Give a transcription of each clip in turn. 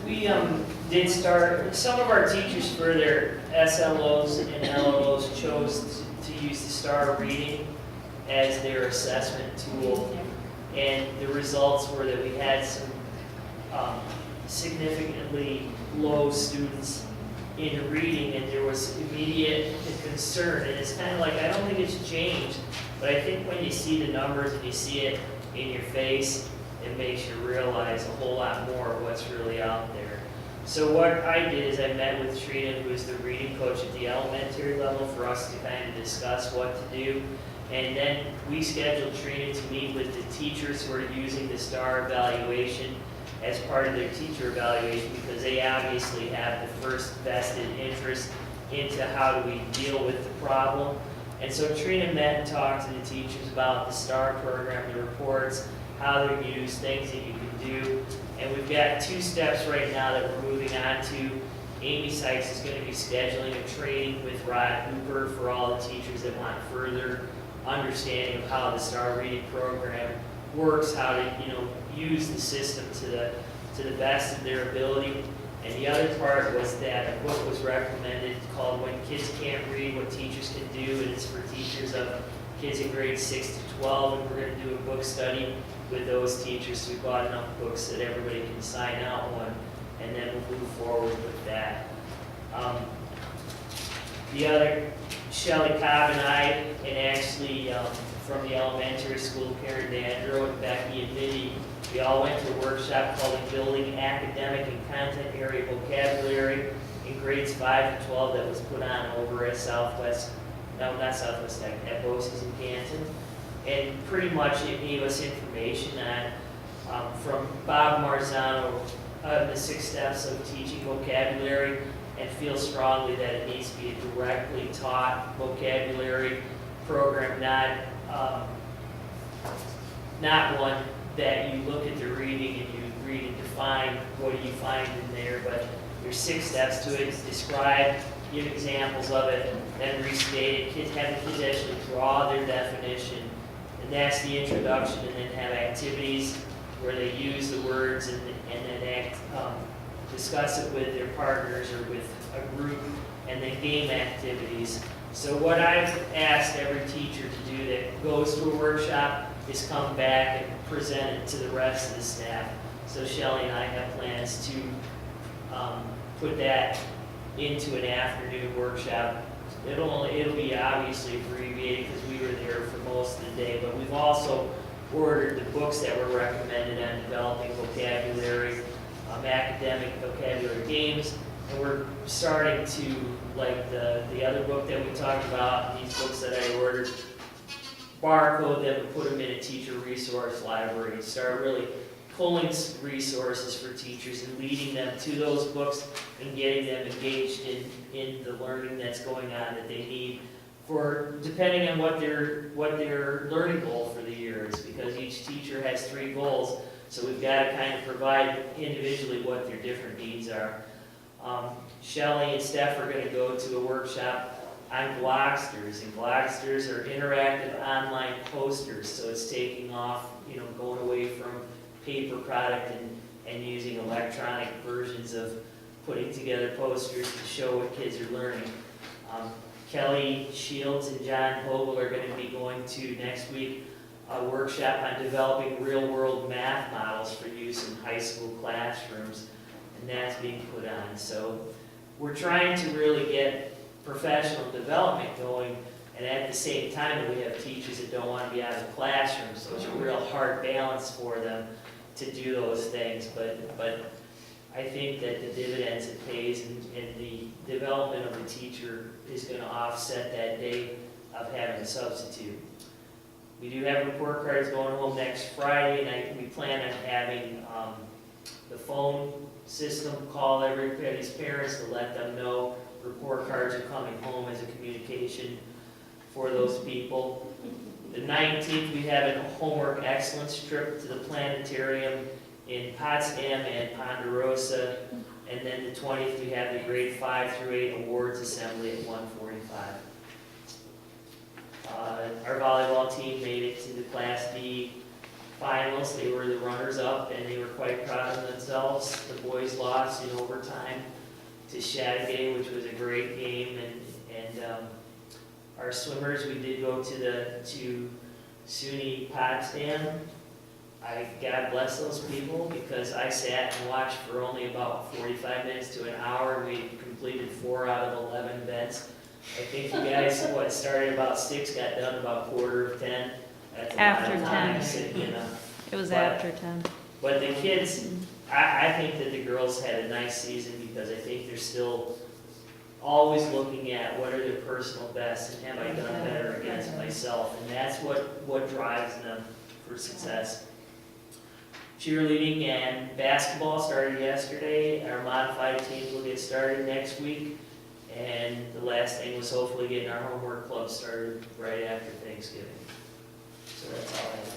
We did start, some of our teachers for their SLOs and LLOs chose to use the STAR reading as their assessment tool. And the results were that we had some significantly low students in reading, and there was immediate concern. And it's kind of like, I don't think it's changed, but I think when you see the numbers and you see it in your face, it makes you realize a whole lot more of what's really out there. So what I did is I met with Trina, who is the reading coach at the elementary level, for us to kind of discuss what to do. And then we scheduled Trina to meet with the teachers who are using the STAR evaluation as part of their teacher evaluation, because they obviously have the first vested interest into how do we deal with the problem. And so Trina met and talked to the teachers about the STAR program, the reports, how they're used, things that you can do. And we've got 2 steps right now that we're moving on to. Amy Sykes is going to be scheduling a training with Rod Hooper for all the teachers that want further understanding of how the STAR reading program works, how to use the system to the best of their ability. And the other part was that a book was recommended called When Kids Can't Read, What Teachers Can Do, and it's for teachers of kids in grades 6 to 12, and we're going to do a book study with those teachers. So we bought enough books that everybody can sign out one, and then we'll move forward with that. The other, Shelley Cobb and I, and actually from the elementary school, Karen Dandro and Becky and Minnie, we all went to a workshop called Building Academic and Content Area Vocabulary in grades 5 to 12 that was put on over at at BOCES in Canton. And pretty much it gave us information on, from Bob Marzano, the 6 steps of teaching vocabulary, and feels strongly that it needs to be a directly taught vocabulary program, not one that you look at the reading and you read and define what do you find in there, but there's 6 steps to it. Describe, give examples of it, then restate it. Have the kids actually draw their definition, and that's the introduction, and then have activities where they use the words and then discuss it with their partners or with a group, and then game activities. So what I've asked every teacher to do that goes to a workshop is come back and present it to the rest of the staff. So Shelley and I have plans to put that into an afternoon workshop. It'll be obviously abbreviated because we were there for most of the day, but we've also ordered the books that were recommended on developing vocabulary, academic vocabulary games, and we're starting to, like the other book that we talked about, these books that I ordered, barcode them and put them in a teacher resource library, start really pulling resources for teachers and leading them to those books and getting them engaged in the learning that's going on that they need for, depending on what their learning goal for the year is, because each teacher has 3 goals, so we've got to kind of provide individually what their different needs are. Shelley and Steph are going to go to a workshop on Blocksters, and Blocksters are interactive online posters, so it's taking off, going away from paper product and using electronic versions of putting together posters to show what kids are learning. Kelly Shields and John Hogel are going to be going to next week a workshop on developing real-world math models for use in high school classrooms, and that's being put on. So we're trying to really get professional development going, and at the same time we have teachers that don't want to be out of the classroom, so it's a real hard balance for them to do those things. But I think that the dividends it pays and the development of the teacher is going to offset that day of having a substitute. We do have report cards going home next Friday, and we plan on having the phone system call everybody's parents to let them know report cards are coming home as a communication for those people. The 19th, we have a homework excellence trip to the planetarium in Potsdam and Ponderosa. And then the 20th, we have the grade 5 through 8 awards assembly at 1:45. Our volleyball team made it to the Class B finals. They were the runners-up, and they were quite proud of themselves. The boys lost in overtime to Chateauguay, which was a great game, and our swimmers, we did go to SUNY Potsdam. God bless those people, because I sat and watched for only about 45 minutes to an hour, and we completed 4 out of 11 events. I think you guys, started about 6, got done about 9:45. That's a After lot of time 10. sitting in It was But- after 10. But the kids, I think that the girls had a nice season, because I think they're still always looking at what are their personal bests and have I done better against myself, and that's what drives them for success. Cheerleading and basketball started yesterday. Our modified teams will get started next week, and the last thing was hopefully getting our homework club started right after Thanksgiving. So that's all I have.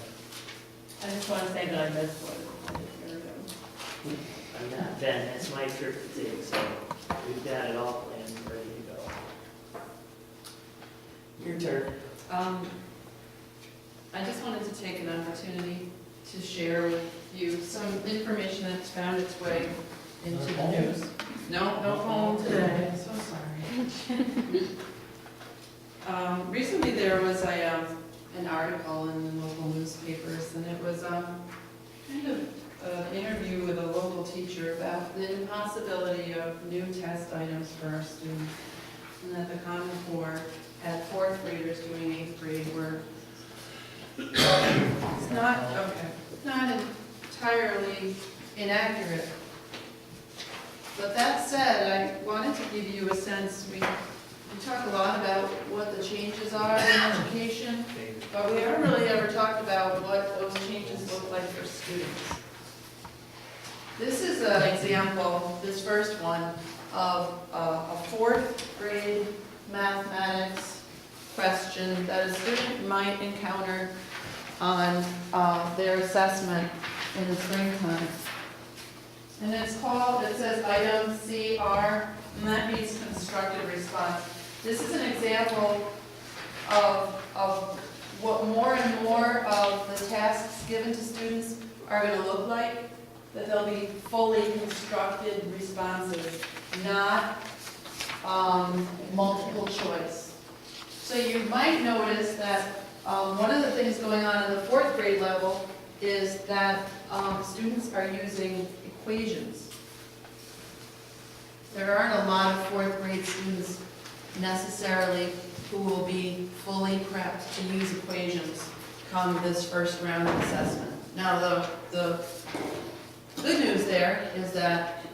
I just want to say that I missed what a year ago. I'm not Ben, that's my trip to take, so we've got it all planned and ready to go. Your turn. I just wanted to take an opportunity to share with you some information that's found its way into the news. No phone today, I'm so sorry. Recently there was an article in the local newspapers, and it was kind of an interview with a local teacher about the impossibility of new test items for our students, and that the Common Core had 4th graders doing 8th grade work. It's not entirely inaccurate. But that said, I wanted to give you a sense, we talk a lot about what the changes are in education, but we haven't really ever talked about what those changes look like for students. This is an example, this first one, of a 4th grade mathematics question that a student might encounter on their assessment in the springtime. And it says item CR, and that means constructive response. This is an example of what more and more of the tasks given to students are going to look like, that they'll be fully constructed responses, not multiple choice. So you might notice that one of the things going on in the 4th grade level is that students are using equations. There aren't a lot of 4th grade students necessarily who will be fully prepped to use equations come this first round of assessment. Now the good news there is that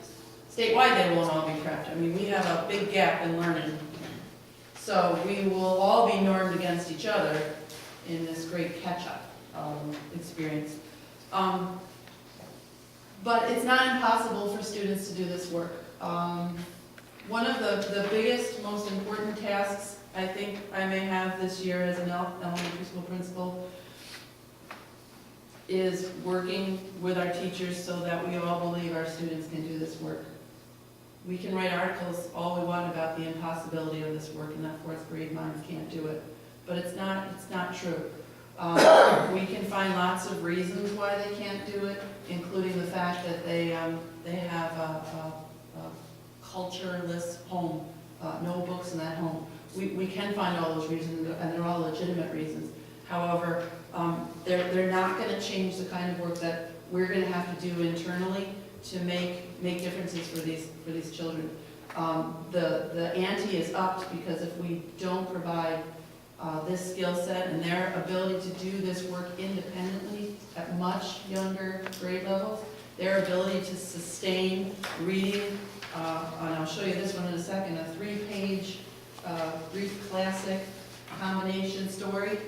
statewide they won't all be prepped. I mean, we have a big gap in learning. So we will all be normed against each other in this great catch-up experience. But it's not impossible for students to do this work. One of the biggest, most important tasks I think I may have this year as an elementary school principal is working with our teachers so that we all believe our students can do this work. We can write articles all we want about the impossibility of this work and that 4th grade minds can't do it, but it's not true. We can find lots of reasons why they can't do it, including the fact that they have a cultureless home, no books in that home. We can find all those reasons, and they're all legitimate reasons. However, they're not going to change the kind of work that we're going to have to do internally to make differences for these children. The ante is upped because if we don't provide this skill set and their ability to do this work independently at much younger grade levels, their ability to sustain reading, and I'll show you this one in a second, a 3-page Greek classic combination story.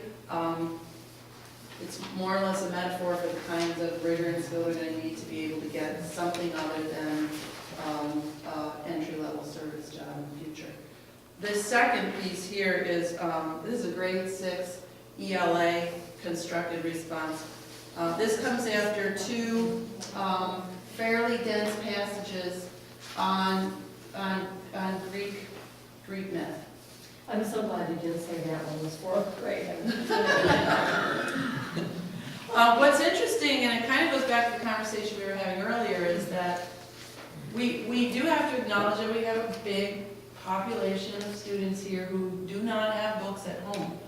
It's more or less a metaphor for the kinds of rigor and skill they're going to need to be able to get something other than entry-level service job in the future. This second piece here is, this is a grade 6 ELA constructed response. This comes after 2 fairly dense passages on Greek myth. I'm so glad you didn't say that one was 4th grade. What's interesting, and it kind of goes back to the conversation we were having earlier, is that we do have to acknowledge that we have a big population of students here who do not have books at home.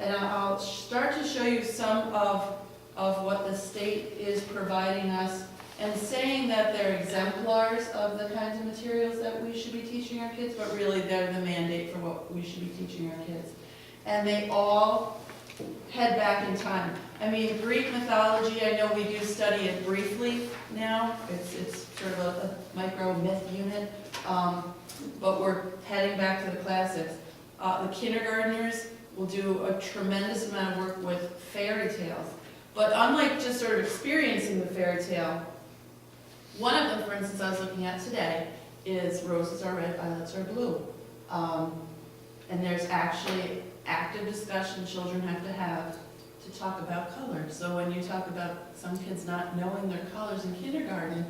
And I'll start to show you some of what the state is providing us, and saying that they're exemplars of the kinds of materials that we should be teaching our kids, but really they're the mandate for what we should be teaching our kids. And they all head back in time. I mean, Greek mythology, I know we do study it briefly now. It's sort of a micro myth unit, but we're heading back to the classics. The kindergartners will do a tremendous amount of work with fairy tales. But unlike just sort of experiencing the fairy tale, one of them, for instance, I was looking at today, is roses are red, violets are blue. And there's actually active discussion children have to talk about color. So when you talk about some kids not knowing their colors in kindergarten,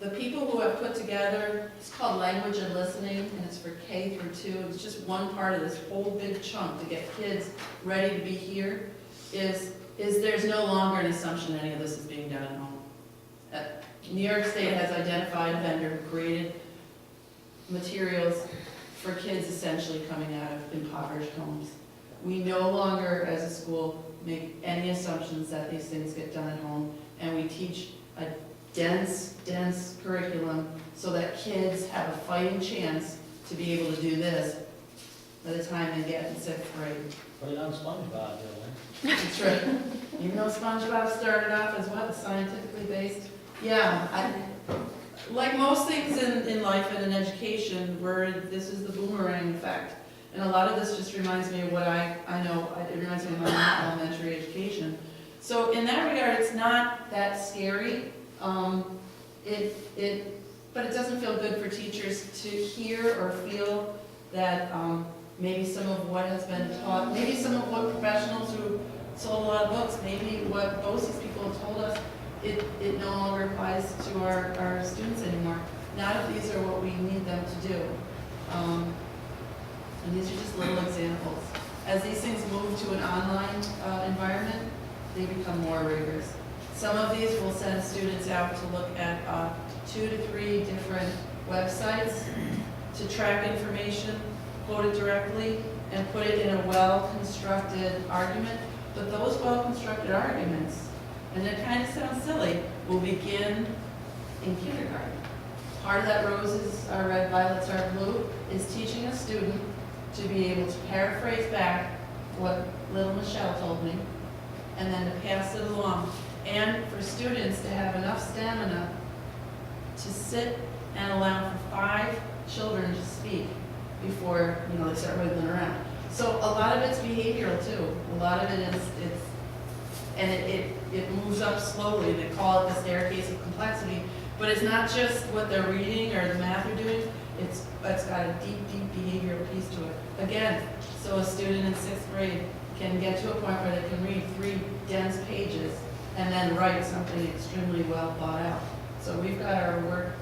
the people who have put together, it's called Language and Listening, and it's for K through 2. It's just one part of this whole big chunk to get kids ready to be here, is there's no longer an assumption any of this is being done at home. New York State has identified a vendor who created materials for kids essentially coming out of impoverished homes. We no longer, as a school, make any assumptions that these things get done at home, and we teach a dense curriculum so that kids have a fighting chance to be able to do this by the time they get in 6th grade. Put it on SpongeBob, Dylan. That's right. Even though SpongeBob started off as what, scientifically based? Yeah, like most things in life and in education, this is the boomerang effect. And a lot of this just reminds me of what I know, it reminds me of my elementary education. So in that regard, it's not that scary. But it doesn't feel good for teachers to hear or feel that maybe some of what has been taught, maybe some of what professionals who sold a lot of books, maybe what both these people have told us, it no longer applies to our students anymore. Not if these are what we need them to do. And these are just little examples. As these things move to an online environment, they become more rigorous. Some of these will send students out to look at 2 to 3 different websites to track information, quote it directly, and put it in a well-constructed argument. But those well-constructed arguments, and it kind of sounds silly, will begin in kindergarten. Part of that roses are red, violets are blue is teaching a student to be able to paraphrase back what little Michelle told me, and then to pass it along. And for students to have enough stamina to sit and allow for 5 children to speak before, they start wiggling around. So a lot of it's behavioral too. A lot of it is, it moves up slowly. They call it the staircase of complexity. But it's not just what they're reading or the math they're doing. It's got a deep behavioral piece to it. Again, so a student in 6th grade can get to a point where they can read 3 dense pages and then write something extremely well thought out. So we've got our work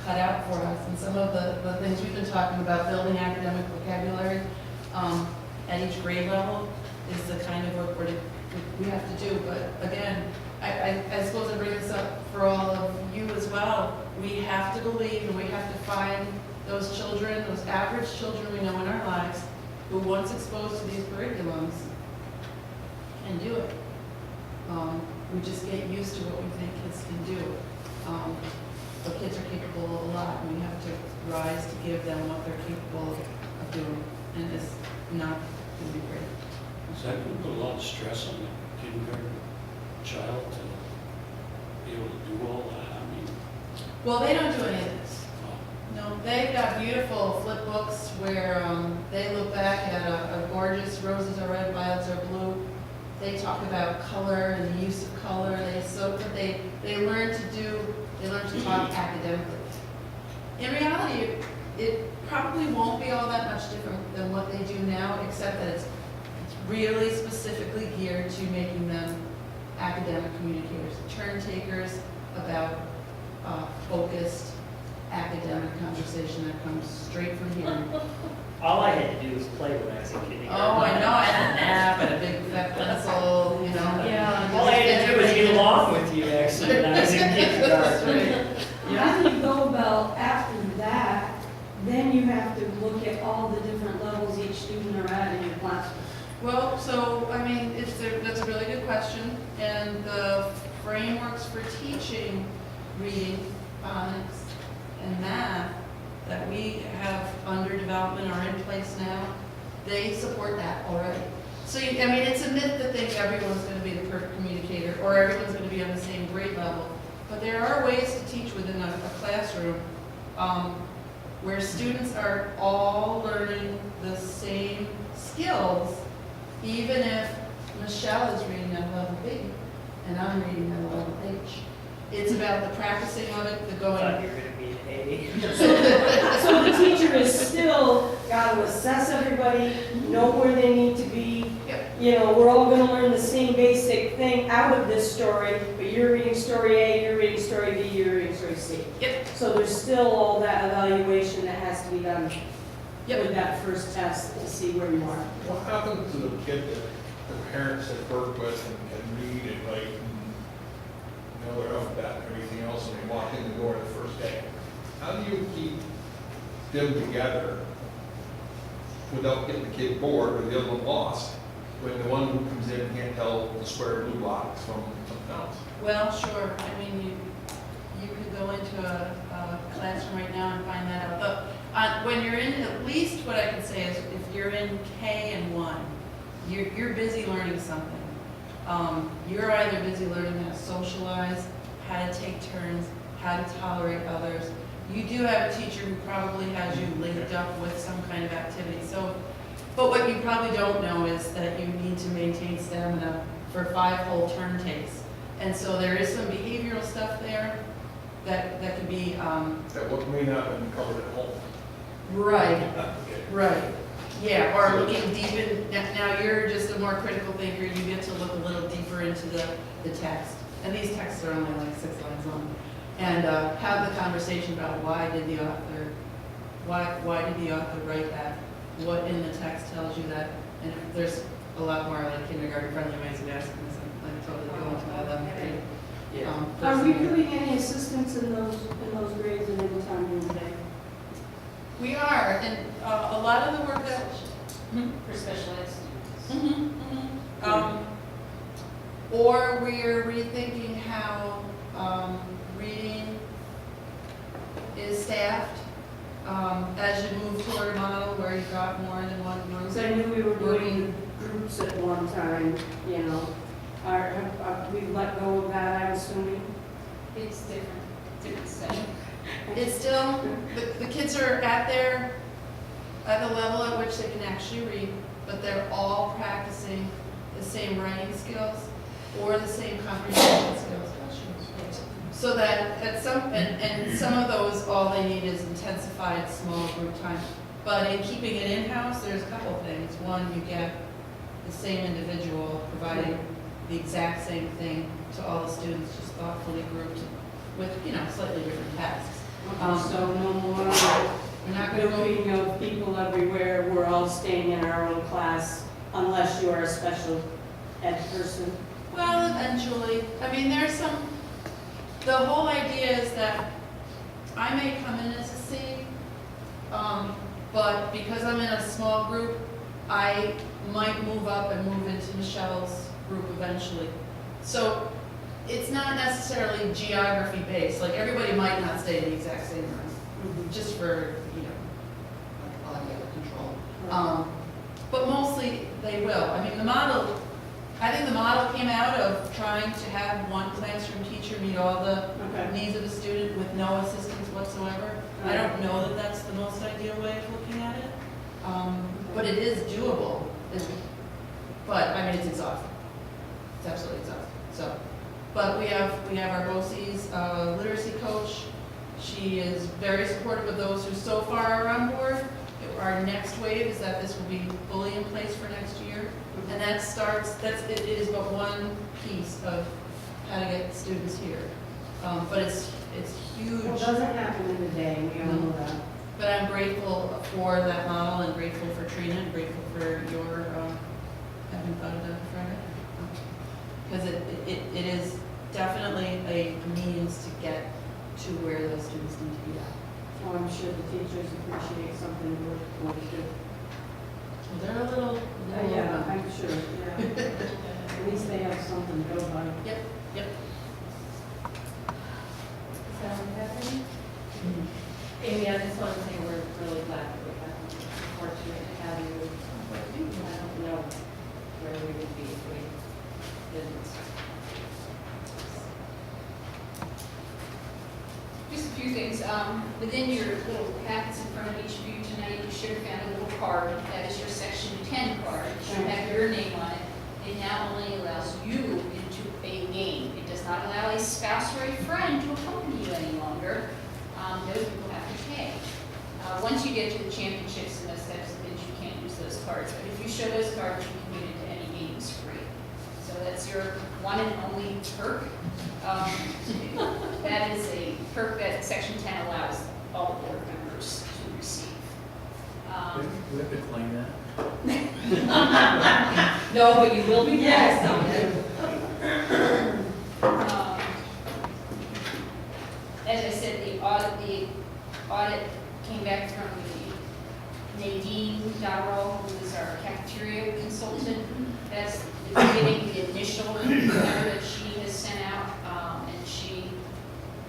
cut out for us. And some of the things we've been talking about, building academic vocabulary at each grade level, is the kind of work we have to do. But again, I suppose I bring this up for all of you as well. We have to believe and we have to find those children, those average children we know in our lives, who once exposed to these curriculums can do it. We just get used to what we think kids can do. But kids are capable of a lot, and we have to rise to give them what they're capable of doing. And it's not going to be great. Is that going to put a lot of stress on the kindergarten child to be able to do all that? I mean, Well, they don't do any of this. No, they've got beautiful flip books where they look back at a gorgeous roses are red, violets are blue. They talk about color and the use of color. They learn to talk academically. In reality, it probably won't be all that much different than what they do now, except that it's really specifically geared to making them academic communicators, turn takers about focused academic conversation that comes straight from here. All I had to do was play when I was in kindergarten. Oh, I know, I had an app and a big fat pencil, Yeah, all I Well, so, I mean, that's a really good question, and the frameworks for teaching reading, phonics, and math that we have under development are in place now, they support that already. So, I mean, it's a myth to think everyone's gonna be the perfect communicator, or everyone's gonna be on the same grade level, but there are ways to teach within a classroom, where students are all learning the same skills, even if Michelle is reading at level B and I'm reading at level H. It's about the practicing of it, the I going. thought you were gonna be an A. So the teacher is still got to assess everybody, know where they need to be. Yep. You know, we're all gonna learn the same basic thing out of this story, but you're reading story A, you're reading story B, you're reading story C. Yep. So there's still all that evaluation that has to be done Yep. with that first test to see where you are. What happens to the kid that the parents have worked with and read and write and know their alphabet and everything else, and they walk in the door the first day? How do you keep them together without getting the kid bored or the other one lost, when the one who comes in can't tell the square blue box from something else? Well, sure, I mean, you could go into a classroom right now and find that out. But when you're in, at least what I can say is, if you're in K and 1, you're busy learning something. You're either busy learning how to socialize, how to take turns, how to tolerate others. You do have a teacher who probably has you linked up with some kind of activity. So, but what you probably don't know is that you need to maintain stamina for 5 whole turn takes. And so there is some behavioral stuff there that could be, That what may not have been covered at home. right, Okay. right. Yeah, or looking deep in, now you're just a more critical thinker, you get to look a little deeper into the text. And these texts are only like 6 lines long. And have the conversation about why did the author write that? What in the text tells you that? And there's a lot more like kindergarten-friendly ways of asking this, and totally go into that 11th grade. Yeah. Are we doing any assistance in those grades in any time during the day? We are, and a lot of the work that. For special ed Or we're rethinking how reading is staffed as you move toward a model where you've got more than one group. Because I knew we were doing groups at one time, you know. We've let go of that, I'm assuming. It's different setting. It's still, the kids are at the level at which they can actually read, but they're all practicing the same writing skills or the same comprehension skills. So that at some of those, all they need is intensified small group time. But in keeping it in-house, there's a couple things. One, you get the same individual providing the exact same thing to all the students, just thoughtfully grouped with, slightly different tasks. So no more We're not going to go. grouping of people everywhere, we're all staying in our own class unless you are a special ed person. Well, eventually. I mean, the whole idea is that I may come in as a C, but because I'm in a small group, I might move up and move into Michelle's group eventually. So it's not necessarily geography based, like everybody might not stay in the exact same room, just for, audio control. But mostly they will. I mean, I think the model came out of trying to have one classroom teacher meet all the needs of the student with no assistance whatsoever. I don't know that that's the most ideal way of looking at it, but it is doable. But, I mean, it's exhausting. It's absolutely exhausting. So, but we have our BOCES literacy coach. She is very supportive of those who so far are on board. Our next wave is that this will be fully in place for next year. And it is but one piece of how to get students here. But it's huge. Well, it doesn't happen in a day, we all know that. But I'm grateful for that model and grateful for Trina and grateful for your having thought of that Friday. Because it is definitely a means to get to where those students need to be at. Oh, I'm sure the teachers appreciate something good. They're a little. Yeah, I'm sure, yeah. At least they have something to go by. Yep, yep. Does that have any? Amy, I just want to say we're really glad that we have you. Fortunate to have you. I don't know where we would be if we didn't. Just a few things. Within your little packets in front of each of you tonight, you should have found a little card. That is your Section 10 card. It should have your name on it. It now only allows you into a game. It does not allow a spouse or a friend to accompany you any longer. Those people have to pay. Once you get to the championships and those types of things, you can't use those cards. But if you show those cards, you can get into any games free. So that's your one and only perk. That is a perk that Section 10 allows all board members to receive. We have to claim that. No, but you will be Yes. As I said, the audit came back from Nadine Darrow, who is our cafeteria consultant. That's the beginning, the initial letter that she has sent out, and she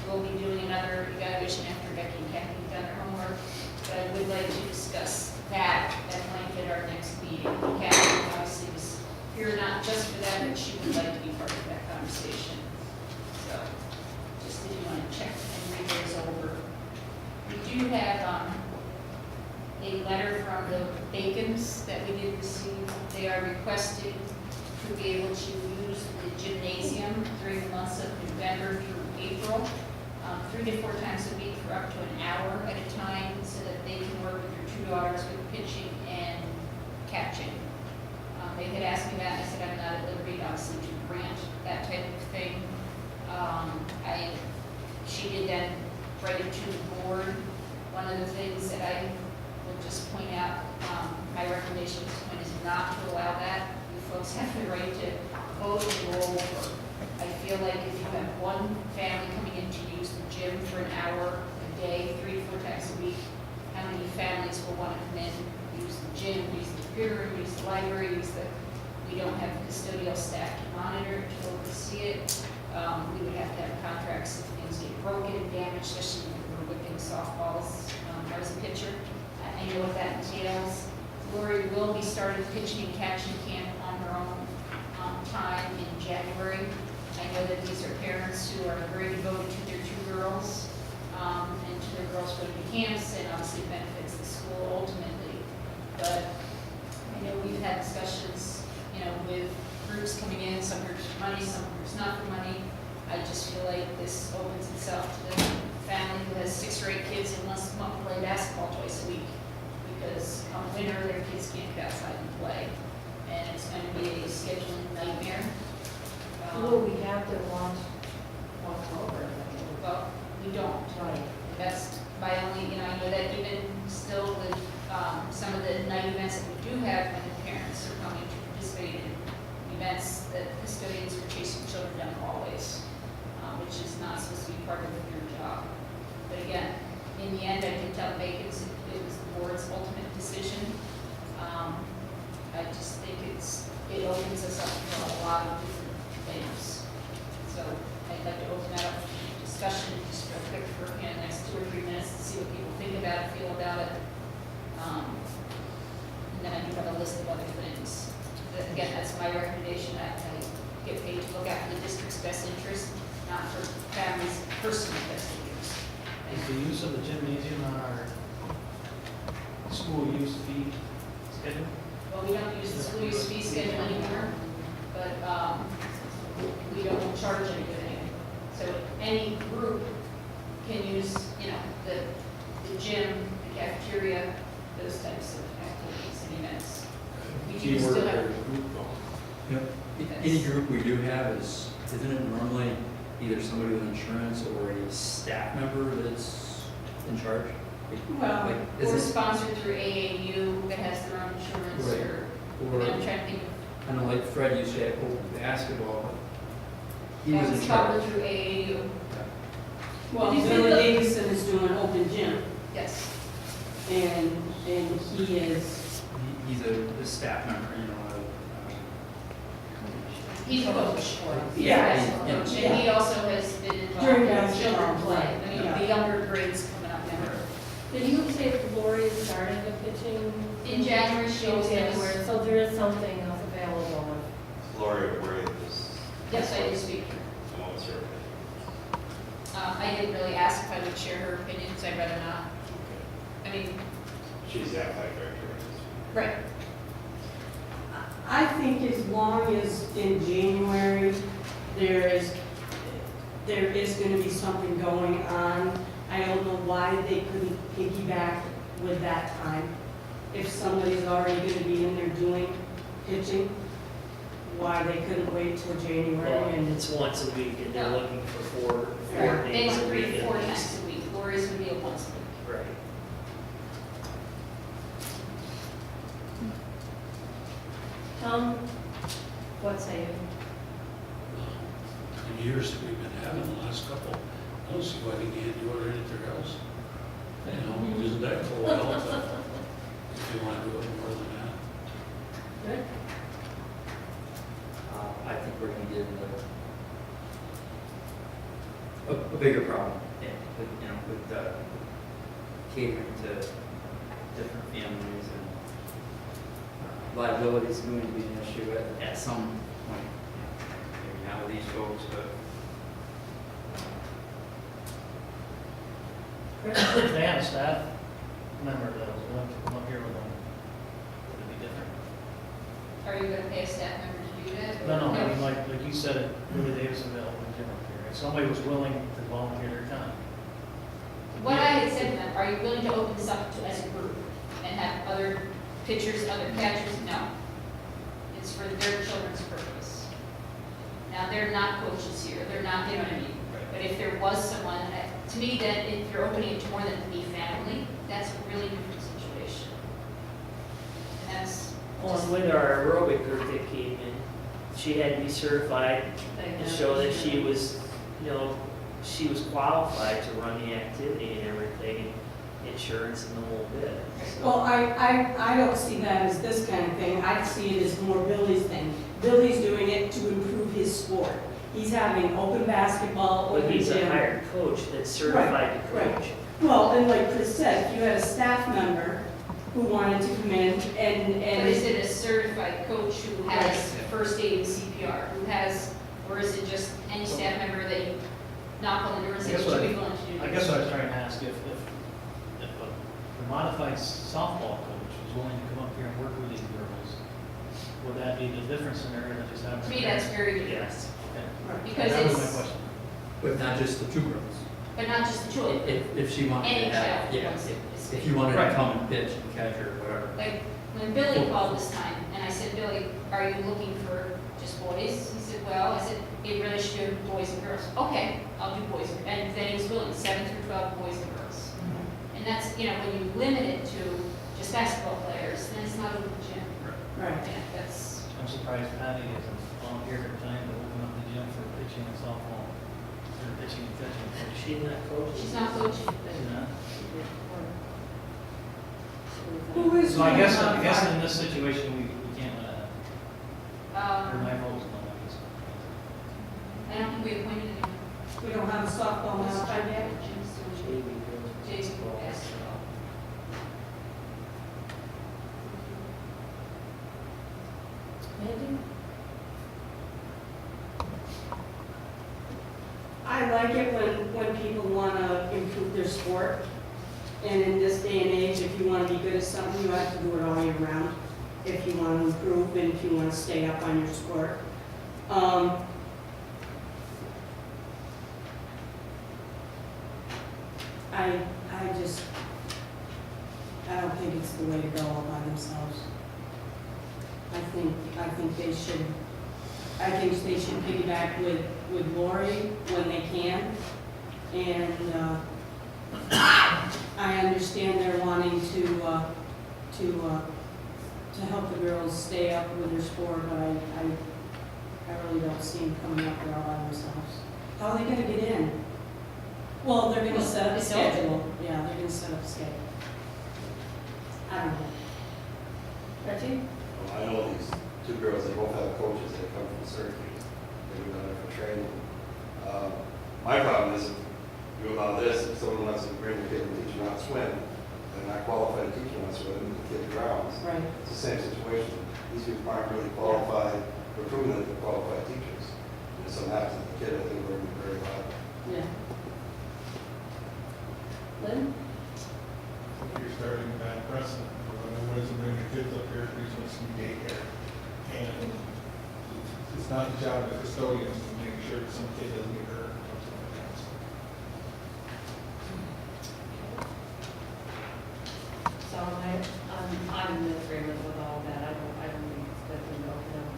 will be doing another evaluation after Becky and Kathy have done their homework. But I would like to discuss that at length at our next meeting. Kathy obviously was here not just for that, but she would like to be part of that conversation. So, just if you want to check and read those over. We do have a letter from the Bacons that we did receive. They are requesting to be able to use the gymnasium during the months of November through April, 3 to 4 times a week for up to an hour at a time, so that they can work with their 2 daughters with pitching and catching. They had asked me that, and I said I'm not at liberty, obviously, to grant that type of thing. She did then write it to the board. One of the things that I will just point out, my recommendation at this point is not to allow that. You folks have the right to vote and roll over. I feel like if you have one family coming in to use the gym for an hour a day, 3 to 4 times a week, how many families will want to come in, use the gym, use the computer room, use the library, we don't have custodial staff to monitor, to oversee it. We would have to have contracts if things get broken and damaged, especially when we're whipping softballs. I was a pitcher. I know what that entails. Lori will be starting pitching and catching camp on her own time in January. I know that these are parents who are very devoted to their 2 girls and to their girls going to camps, and obviously benefits the school ultimately. But I know we've had discussions, with groups coming in, some groups for money, some groups not for money. I just feel like this opens itself to the family who has 6 or 8 kids and wants to come up and play basketball twice a week, because come winter, their kids can't get outside and play, and it's going to be a scheduling nightmare. Will we have to watch over? Well, we don't. Right. That's my only, I know that even still with some of the night events that we do have, when the parents are coming to participate in events, that custodians are chasing children down the hallways, which is not supposed to be part of your job. But again, in the end, I did tell Bacons it was the board's ultimate decision. I just think it opens us up for a lot of different things. So I'd like to open that up for discussion, just real quick for the next 2 or 3 minutes to see what people think about it, feel about it. And then I do have a list of other things. But again, that's my recommendation. I get paid to look out for the district's best interest, not for families' personal best interest. Is the use of the gymnasium on our school use fee schedule? Well, we don't use the school use fee schedule anymore, but we don't charge anything. So any group can use, the gym, the cafeteria, those types of activities and events. We do Keyword still there, have, group though. Yes. Any group we do have isn't it normally either somebody with insurance or a staff member that's in charge? Well, Like, or is it, sponsored through AAU that has their own insurance, Right. or, or, I'm trying to think of, I know like Fred used to have open basketball, but he that was was in charge. covered through AAU. well, Did you Billy feel- Davison is doing open gym, Yes. and he is He's a staff member, you know, He's a coach. Yeah. He's a coach, and he also has been involved During in basketball, children play. right. I mean, Yeah. the younger grades coming up now. Did you say that Lori is starting the pitching? In January, she was in January, so there is something else available. Lori, where is Yes, I did speak. what was her opinion? I didn't really ask if I would share her opinion, because I'd rather not. I mean, She's the athletic director. right. I think as long as in January, there is gonna be something going on. I don't know why they couldn't piggyback with that time. If somebody's already gonna be in there doing pitching, why they couldn't wait till Well, January and it's once a week, and they're No. looking for four Yeah. They days a want week 3 to at 4 least. times a week. Lori's would be a once a week. Right. Tom, what say you? The years that we've been having, the last couple, I don't see why they can't do it anywhere else. You know, isn't that cool? If you want to do it more than that. Good. I think we're gonna get into a bigger problem, yeah, with, you know, with catering to different families and liability is going to be an issue at some point. Maybe not with these folks, but If they had a staff member that was willing to come up here with them, would it be different? Are you gonna pay a staff member to do that? No, I mean, like you said, it Willie Davis available in Jim up here. If somebody was willing to volunteer their time. What I had said to them, are you willing to open this up to as a group and have other pitchers, other catchers? No. It's for their children's purpose. Now, they're not coaches here, they're not, you know what I mean? But if there was someone, to me, that if you're opening it to more than the family, that's a really different situation. And that's Well, and with our aerobic group that came in, she had to be certified to show that she was, you know, she was qualified to run the activity and everything, and insurance and the whole bit. So- well, I don't see that as this kind of thing. I see it as more Billy's thing. Billy's doing it to improve his sport. He's having open basketball, But open he's a gym. hired coach that's certified to Right, coach. Well, and like Chris said, if you had a staff member who wanted to come in But is and, it a certified coach who has first aid and CPR, who has, or is it just any staff member that you knock on the door and say, I guess would what you I- be willing to do I this? guess what I was trying to ask, if a modified softball coach was willing to come up here and work with these girls, would that be the difference scenario that just happened? To me, that's very good, Yes. because That was my it's, question. but not just the two girls. but not just the children. If she wanted Any to have, child yeah, wants to if you wanted to Right. come and pitch and catch or whatever. Like, when Billy called this time, and I said, Billy, are you looking for just boys? He said, well, I said, it really should be boys and girls. Okay, I'll do boys, and then he was willing, 7 through 12 boys and girls. And that's, you know, when you limit it to just basketball players, then it's not open gym. right. Yeah, that's, I'm surprised Patty hasn't volunteered her time to open up the gym for pitching and softball, or pitching and catching. She's not coaching. she's not coaching. She's not? Who is So I guess modified? in this situation, we can't let it happen. Or my vote is no, I guess. I don't think we appointed anyone. We don't have a softball modified yet? JV girls. Jason basketball. Andy? I like it when people want to improve their sport. And in this day and age, if you want to be good at something, you have to do it all year round. If you want to improve and if you want to stay up on your sport. I don't think it's the way to go all by themselves. I think they should piggyback with Lori when they can. And, I understand they're wanting to help the girls stay up with their sport, but I really don't see them coming up there all by themselves. How are they gonna get in? Well, they're gonna set up a It's open. schedule. Yeah, they're gonna set up a schedule. I don't know. Reggie? Well, I know these two girls, they both have coaches that come from Syracuse. They've been down there for training. My problem is, if you allow this, if someone wants to bring a kid and teach them how to swim, they're not qualified to teach them how to swim, the kid drowns. Right. It's the same situation. These people aren't really qualified, or proven that they're qualified teachers. And if something happens to the kid, I think we're going to be very liable. Yeah. Lynn? You're starting a bad precedent. Nobody's bringing the kids up here, please want some daycare. And it's not the job of the custodians to make sure that some kid doesn't get hurt or something like that. So I'm in agreement with all that. I don't think it's good to know them.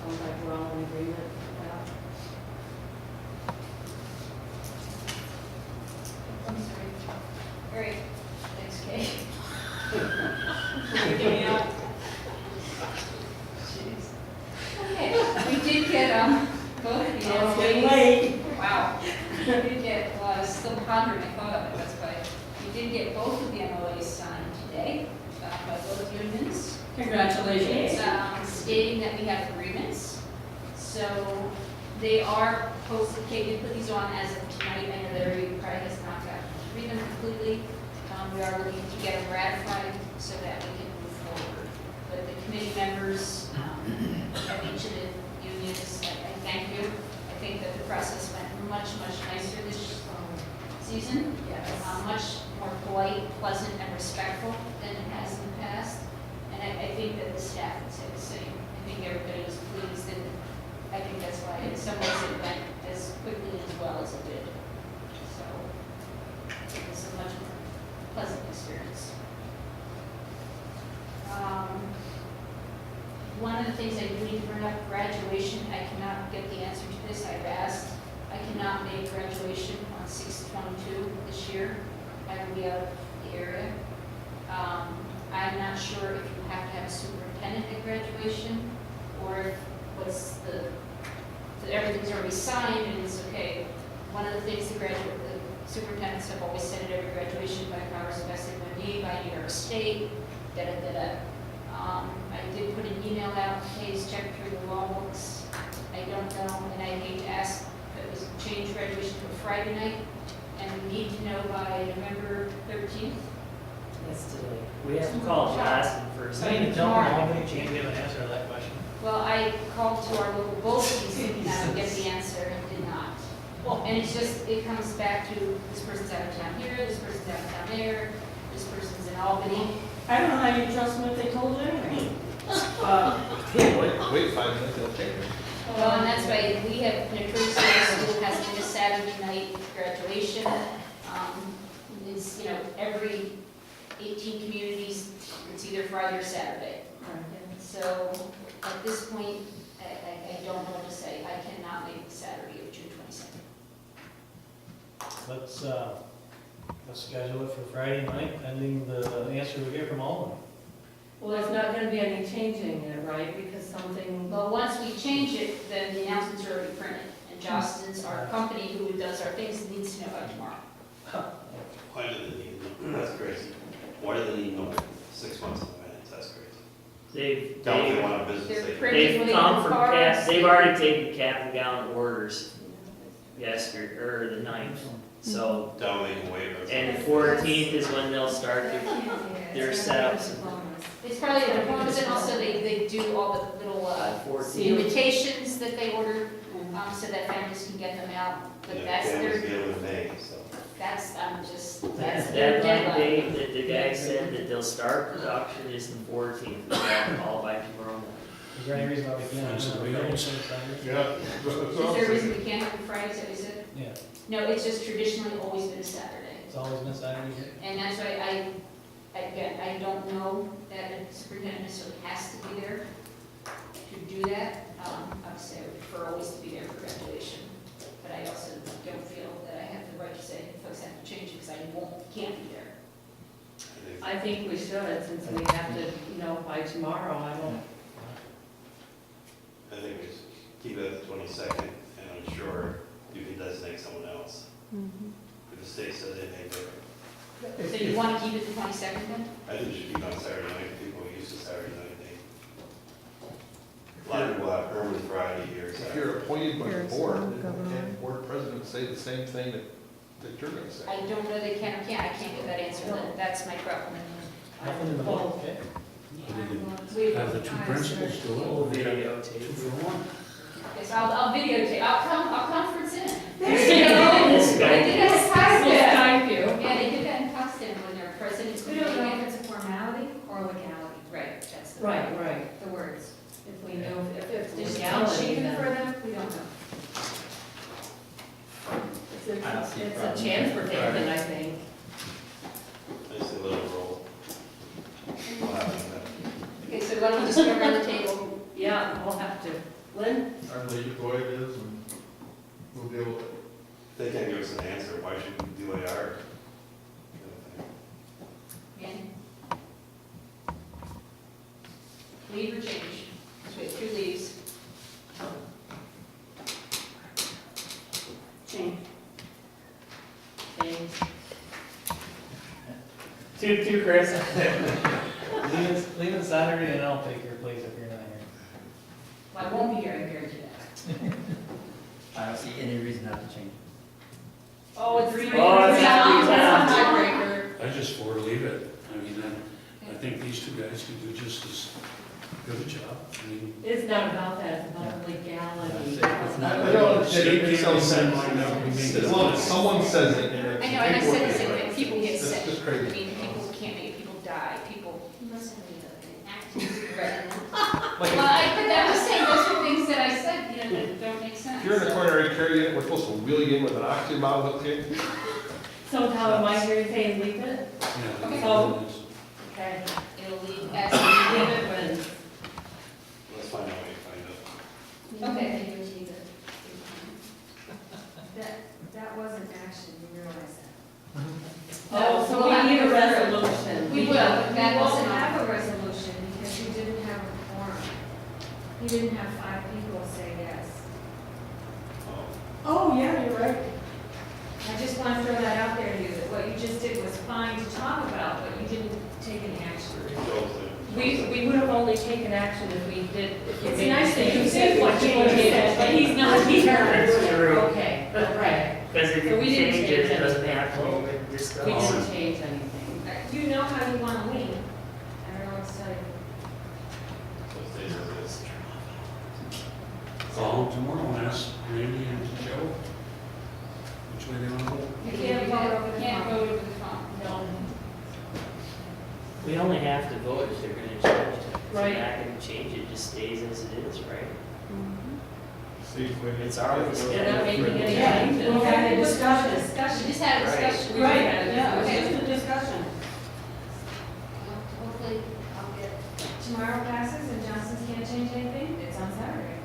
Sounds like we're all in agreement with that. I'm sorry. All right, thanks, Kay. Freaking me out. Jeez. Okay, we did get, both of the Oh, it's getting MOAs. late. Wow. We did get, well, I was still pondering, I thought of it, that's why. We did get both of the MOAs signed today, by both unions. Congratulations. Stating that we have agreements. So they are posted, Kate did put these on as of tonight, I know that everybody probably has not gotten to read them completely. We are looking to get them ratified so that we can move forward. But the committee members of each of the unions, I thank you. I think that the process went much, much nicer this season. Yes. Much more polite, pleasant, and respectful than it has in the past. And I think that the staff would say the same. I think everybody was pleased, and I think that's why in some ways it went as quickly and as well as it did. So it was a much more pleasant experience. One of the things I do need to bring up, graduation, I cannot get the answer to this, I've asked. I cannot make graduation on 6/22 this year. I will be out of the area. I'm not sure if you have to have a superintendent at graduation, or if what's everything's already signed and it's okay. One of the things the superintendents have always said at every graduation, by powers invested in me, by New York State, da-da-da-da. I did put an email out, please check through the law books. I don't know, and I hate to ask, if it was changed graduation to a Friday night, and we need to know by November 13th. Yes, today. We have to call Jocelyn first. I mean, tell them all, they can't give an answer to that question. Well, I called to our local BOCES thinking I would get the answer and did not. And it's just, it comes back to this person's out of town here, this person's out of town there, this person's in Albany. I don't know how you trust them if they told you anything. Wait 5 minutes, they'll take it. Well, and that's why we have, notoriously, the school has been a Saturday night graduation. It's, every 18 communities, it's either Friday or Saturday. So at this point, I don't know what to say. I cannot make the Saturday of June 22nd. Let's schedule it for Friday night, pending the answer we get from Albany. Well, there's not gonna be any changing it, right? Because something, Well, once we change it, then the announcements are already printed. And Justin's our company who does our things, needs to know by tomorrow. Why do they need, that's crazy. Why do they need no 6 months in advance? That's crazy. Don't they want a business? They're They- pretty- They've come from cap, they've already taken cap and gown orders yesterday, or the 9th. So, Don't they can waive it. and the 14th is when they'll start their setups. It's probably the diplomas, and also they do all the little 14th. invitations that they order, so that families can get them out. But Yeah, that's families their, get them in May, so. that's That's their that deadline. date that the guy said that they'll start production is the 14th, we'll have it all by tomorrow. Is there any reason why we can't? Find some do it on wheels. Friday? Yeah. Is there a reason we can't have Fridays, that we said? Yeah, No, it's just traditionally always been a Saturday. it's always been Saturday. And that's why again, I don't know that a superintendent necessarily has to be there to do that. Obviously, I would prefer always to be there for graduation, but I also don't feel that I have the right to say folks have to change it because I can't be there. I think we should, since we have to, by tomorrow, I don't. I think we just keep it at the 22nd, and I'm sure you can designate someone else. If the state says anything different. So you want to keep it the 22nd then? I think it should be on Saturday night, people are used to Saturday night day. A lot of people have permanent Friday here, If Saturday. you're appointed by the board, then can't board president say the same thing that you're gonna say? I don't know they can or can't, I can't get that answer, that's my problem. Nothing in the book, okay? Have the two principals do it. We'll We have videotape. 2 for 1. Yes, I'll videotape, I'll conference in. There you go. They did that in Potsdam. Thank you. Yeah, they did that in Potsdam when their president's We don't know meeting. if it's a formality or legality, Right, that's the. Right. the words. If we know, if there's Legality, tension then. for them, we don't know. I don't see a It's a problem. chance for David, I think. I just say let it roll. What happens then? Okay, so why don't we just go around the table? Yeah, we'll have to. Lynn? Or leave it the way it is, and we'll deal with it. If they can't give us an answer, why should we delay our? Manny? Leave or change? So we have 2 leaves. Change. James? Two, Chris. Leave it Saturday and I'll take your place if you're not here. Well, I won't be here, I guarantee that. I don't see any reason not to change. Oh, it's 3 Oh, it's Yeah, not that's a tiebreaker. I just for leave it. I mean, I think these 2 guys can do just as good a job. I mean, It's not about that, it's about legality. It's not- I don't, State it makes no can't sense. decide now, we make As long as someone says it, and I it's know, and I said the paperwork, same right? thing, people get That's sick. just I crazy. mean, people can't make it, people die, people. Listen to me, Right. Like, Well, I'm just saying, those are things that I said, you know, that don't make sense. if you're in a coronary care unit, we're supposed to wheel you in with an oxygen bottle up here. Somehow am I here to say leave it? yeah, Okay. So- it's- Okay. It'll leave as. Leave it when, Let's find out what you find out. Okay. That wasn't action, you realize that. oh, so We'll we have need a to- resolution. We will, That that won't wasn't. have a resolution because you didn't have a quorum. You didn't have 5 people say yes. Oh, yeah, you're right. I just want to throw that out there to you, that what you just did was fine to talk about, but you didn't take any action. We would have only taken action if we did, if you It's made nice that you mistakes. said what you did, but he's not here. That's true. Okay, okay. Because if So you we didn't change it, change it doesn't anything. have to be discussed. We didn't change anything. You know how you want to win. I don't know what to tell you. So it stays as it is. Call them tomorrow and ask Randy and Joe which way they want to go. You can't vote over the Can't phone. vote over the phone. No. We only have to vote if they're gonna change it. If Right. they're not gonna change it, just stays as it is, right? See if we- It's ours. They're not making any Yeah, changes. we'll have a discussion. We just had a Right. discussion. Right, yeah, Okay. it's just a discussion. Hopefully, I'll get. Tomorrow passes and Johnson's can't change anything, it's on Saturday.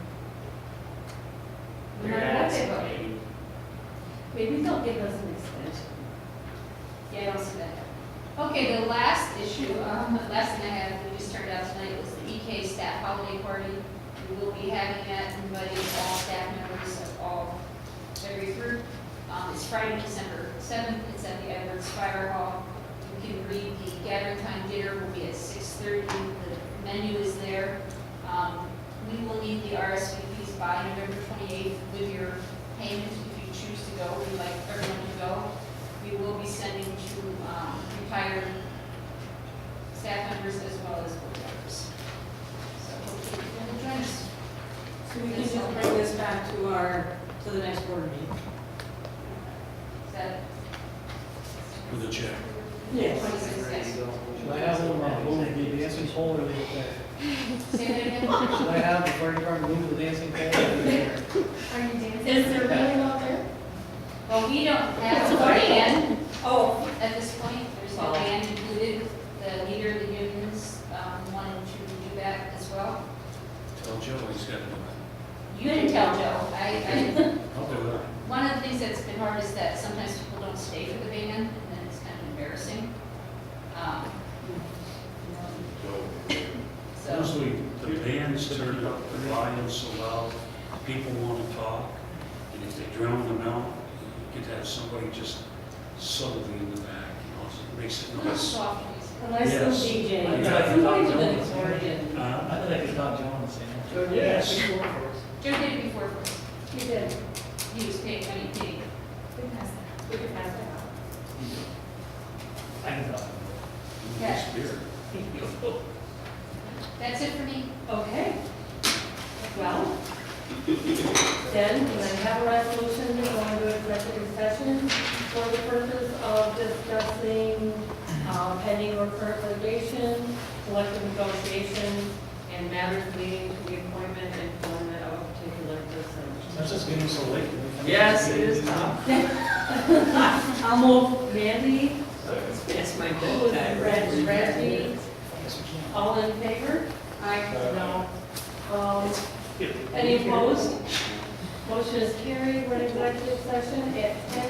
No They're matter what they asking, vote. maybe. Maybe they'll give us an extension. Yeah, I don't see that. Okay, the last issue, last thing I had, we just turned out tonight, was the EK staff holiday party. We will be having that, inviting all staff members of every group. It's Friday, December 7th, it's at the Edwards Fire Hall. You can read the gathering time dinner will be at 6:30, the menu is there. We will need the RSVPs by November 28th with your payment if you choose to go, we'd like everyone to go. We will be sending to retired staff members as well as board members. So hopefully you will join us. So we can just bring this back to the next board meeting. Is that? With a check. Yes. 26, yes. Should I have them move the dancing pole or leave it there? Say that again? Should I have the fire department move the dancing pole or leave it there? Are you dancing? Is there really out there? Well, we don't have a band. Oh, At this point, there's no band included. The leader of the unions wanted to do that as well. Tell Joe he's got to do it. You didn't tell Joe. I'll do it. One of the things that's been hard is that sometimes people don't stay for the band, and then it's kind of embarrassing. So, Usually, the bands turn up the volume so loud, people want to talk, and if they drown them out, you could have somebody just subtly in the back, you know, It makes it Little nice. soft music. A nice little Yes. DJ. I thought I could Somebody talk with an Joe. accordion. I thought I could talk Joe on the same. Joe did Yes. that before for us. Joe did it before for us. He did. He was paid, money paid. We passed that. We could pass that out. I can talk. Yeah. Nice beer. That's it for me. Okay. Well, then, can I have a resolution to go into executive session for the purpose of discussing pending or current litigation, collective negotiations, and matters leading to the appointment and employment of a particular person? That's just getting so late. Can we finish? Yes, it is now. I'll move Mandy, It's my who is bedtime. Reggie, Yes, we can. all in favor? I, No. Any opposed? Motion is carried, we're in executive session at 10